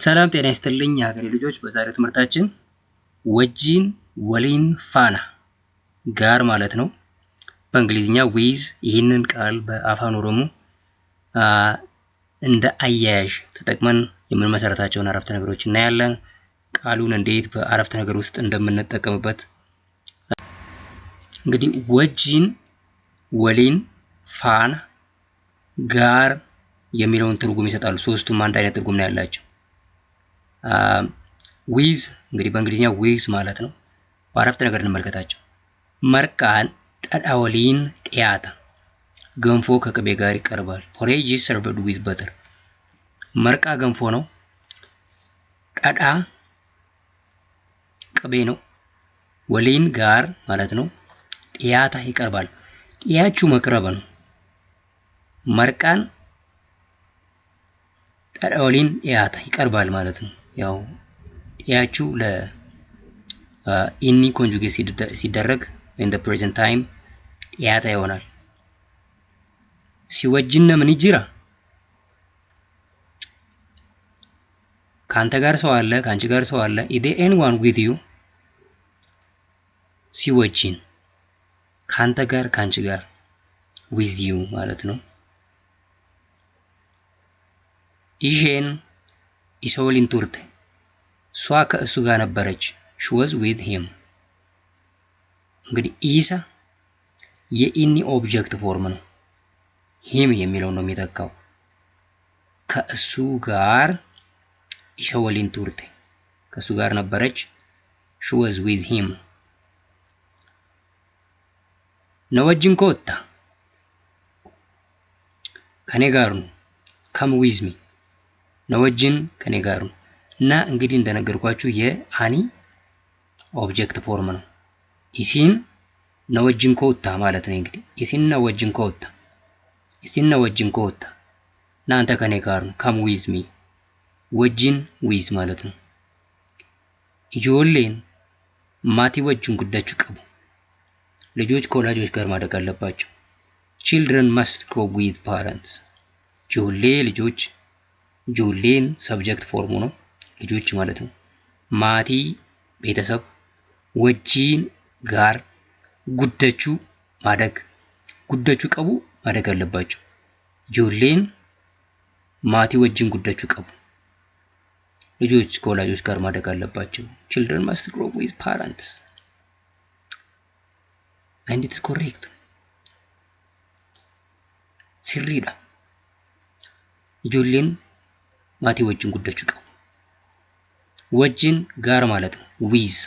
ሰላም ጤና ይስጥልኝ የሀገሬ ልጆች። በዛሬው ትምህርታችን ወጂን ወሊን ፋና ጋር ማለት ነው በእንግሊዝኛ ዊዝ ይህንን ቃል በአፋን ኦሮሞ እንደ አያያዥ ተጠቅመን የምንመሰረታቸውን አረፍተ ነገሮች እናያለን። ቃሉን እንዴት በአረፍተ ነገር ውስጥ እንደምንጠቀምበት እንግዲህ ወጂን ወሊን ፋና ጋር የሚለውን ትርጉም ይሰጣሉ። ሶስቱም አንድ አይነት ትርጉም ነው ያላቸው። ዊዝ እንግዲህ በእንግሊዝኛ ዊዝ ማለት ነው። በአረፍተ ነገር እንመልከታቸው። መርቃን ዳዳ ወሊን ጢያታ ገንፎ ከቅቤ ጋር ይቀርባል። ፖሬጅ ኢዝ ሰርቭድ ዊዝ በተር። መርቃ ገንፎ ነው። ዳዳ ቅቤ ነው። ወሊን ጋር ማለት ነው። ጢያታ ይቀርባል። ጢያቹ መቅረብ ነው። መርቃን ዳዳ ወሊን ጢያታ ይቀርባል ማለት ነው። ያው ጢያቹ ለኢኒ ኮንጁጌት ሲደረግ in the present time ጢያታ ይሆናል። ሲወጅነ ምን ይጅራ ካንተ ጋር ሰው አለ፣ ካንቺ ጋር ሰው አለ። is there anyone with you? ሲወጅን ካንተ ጋር ካንቺ ጋር with you ማለት ነው። ኢሼን ኢሶሊን ቱርቴ እሷ ከእሱ ጋር ነበረች። she was with him። እንግዲህ ኢሳ የኢኒ ኦብጀክት ፎርም ነው። him የሚለው ነው የሚተካው። ከእሱ ጋር ኢሶሊን ቱርቴ ከእሱ ጋር ነበረች። she was with him። ነወጅን ኮታ ከኔ ጋር ነው። come with me ነወጅን ከኔ ጋር ነው። እና እንግዲህ እንደነገርኳችሁ የአኒ ኦብጀክት ፎርም ነው። ኢሲን ነወጅን ኮታ ማለት ነው። እንግዲህ ኢሲን ነወጅን ኮታ ኢሲን ነወጅን ኮታ እናንተ ከኔ ጋር ነው። come with me ወጅን with ማለት ነው። ኢጆሌን ማቲ ወጅን ጉዳችሁ ቀቡ ልጆች ከወላጆች ጋር ማደግ አለባቸው። children must grow with parents። ጆሌ ልጆች ጆሌን ሰብጀክት ፎርሙ ነው ልጆች ማለት ነው። ማቲ ቤተሰብ፣ ወጂን ጋር ጉደቹ ማደግ ጉደቹ ቀቡ ማደግ አለባቸው። ጆሌን ማቲ ወጂን ጉደቹ ቀቡ ልጆች ከወላጆች ጋር ማደግ አለባቸው። children must grow with parents and it's correct። ሲሪዳ ጆሌን ማቲ ወጂን ጉደቹ ቀቡ ወጂን ጋር ማለት ነው with